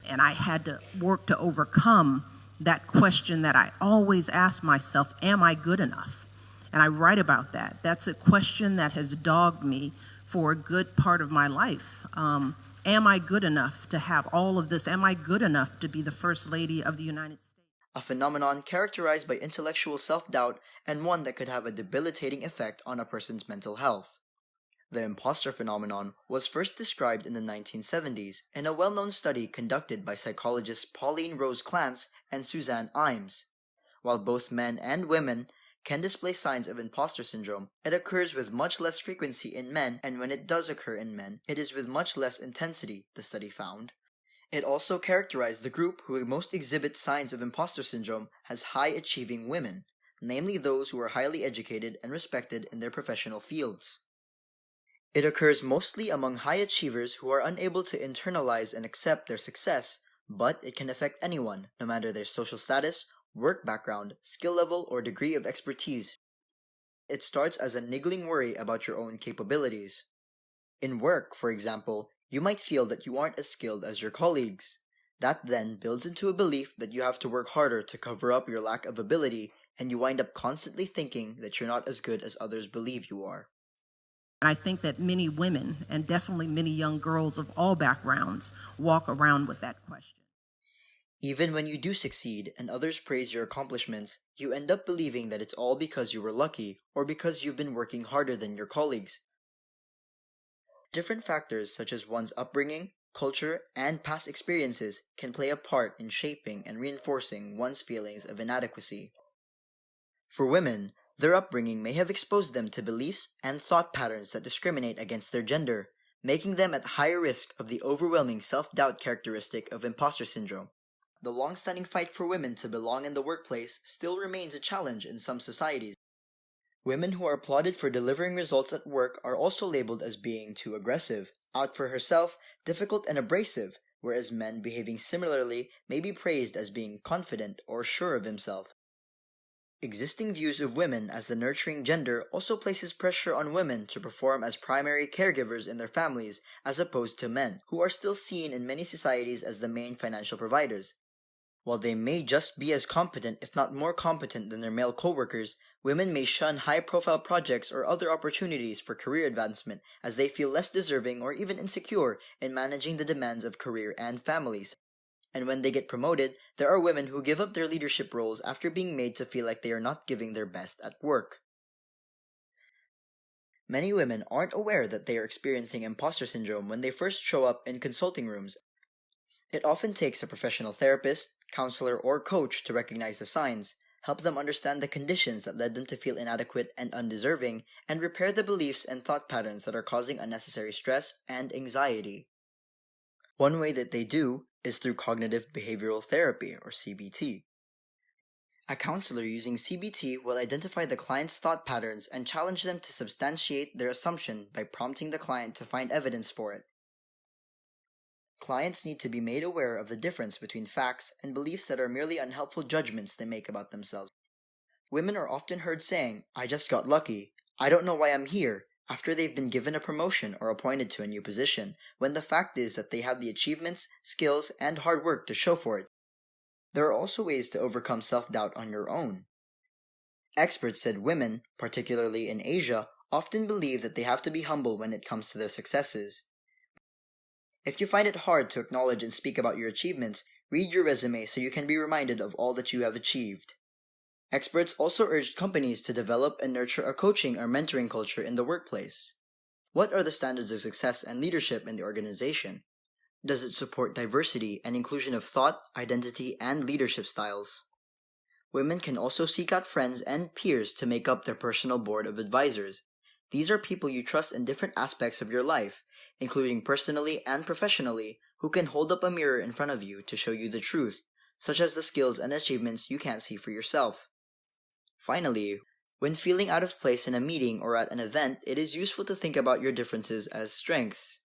And I had to work to overcome that question that I always ask myself, am I good enough? And I write about that. That's a question that has dogged me for a good part of my life. Am I good enough to have all of this? Am I good enough to be the First Lady of the United States? A phenomenon characterized by intellectual self-doubt and one that could have a debilitating effect on a person's mental health. The imposter phenomenon was first described in the 1970s in a well-known study conducted by psychologists Pauline Rose Clance and Suzanne Imes. While both men and women can display signs of imposter syndrome, it occurs with much less frequency in men, and when it does occur in men, it is with much less intensity, the study found. It also characterized the group who most exhibit signs of imposter syndrome as high-achieving women, namely those who are highly educated and respected in their professional fields. It occurs mostly among high achievers who are unable to internalize and accept their success, but it can affect anyone, no matter their social status, work background, skill level, or degree of expertise. It starts as a niggling worry about your own capabilities. In work, for example, you might feel that you aren't as skilled as your colleagues. That then builds into a belief that you have to work harder to cover up your lack of ability, and you wind up constantly thinking that you're not as good as others believe you are. And I think that many women, and definitely many young girls of all backgrounds, walk around with that question. Even when you do succeed and others praise your accomplishments, you end up believing that it's all because you were lucky or because you've been working harder than your colleagues. Different factors such as one's upbringing, culture, and past experiences can play a part in shaping and reinforcing one's feelings of inadequacy. For women, their upbringing may have exposed them to beliefs and thought patterns that discriminate against their gender, making them at higher risk of the overwhelming self-doubt characteristic of imposter syndrome. The long-standing fight for women to belong in the workplace still remains a challenge in some societies. Women who are applauded for delivering results at work are also labeled as being too aggressive, out for herself, difficult and abrasive, whereas men behaving similarly may be praised as being confident or sure of himself. Existing views of women as the nurturing gender also places pressure on women to perform as primary caregivers in their families as opposed to men, who are still seen in many societies as the main financial providers. While they may just be as competent, if not more competent than their male coworkers, women may shun high-profile projects or other opportunities for career advancement as they feel less deserving or even insecure in managing the demands of career and families. And when they get promoted, there are women who give up their leadership roles after being made to feel like they are not giving their best at work. Many women aren't aware that they are experiencing imposter syndrome when they first show up in consulting rooms. It often takes a professional therapist, counselor, or coach to recognize the signs, help them understand the conditions that led them to feel inadequate and undeserving, and repair the beliefs and thought patterns that are causing unnecessary stress and anxiety. One way that they do is through cognitive behavioral therapy, or CBT. A counselor using CBT will identify the client's thought patterns and challenge them to substantiate their assumption by prompting the client to find evidence for it. Clients need to be made aware of the difference between facts and beliefs that are merely unhelpful judgments they make about themselves. Women are often heard saying, "I just got lucky," "I don't know why I'm here," after they've been given a promotion or appointed to a new position, when the fact is that they have the achievements, skills, and hard work to show for it. There are also ways to overcome self-doubt on your own. Experts said women, particularly in Asia, often believe that they have to be humble when it comes to their successes. If you find it hard to acknowledge and speak about your achievements, read your resume so you can be reminded of all that you have achieved. Experts also urged companies to develop and nurture a coaching or mentoring culture in the workplace. What are the standards of success and leadership in the organization? Does it support diversity and inclusion of thought, identity, and leadership styles? Women can also seek out friends and peers to make up their personal board of advisors. These are people you trust in different aspects of your life, including personally and professionally, who can hold up a mirror in front of you to show you the truth, such as the skills and achievements you can't see for yourself. Finally, when feeling out of place in a meeting or at an event, it is useful to think about your differences as strengths.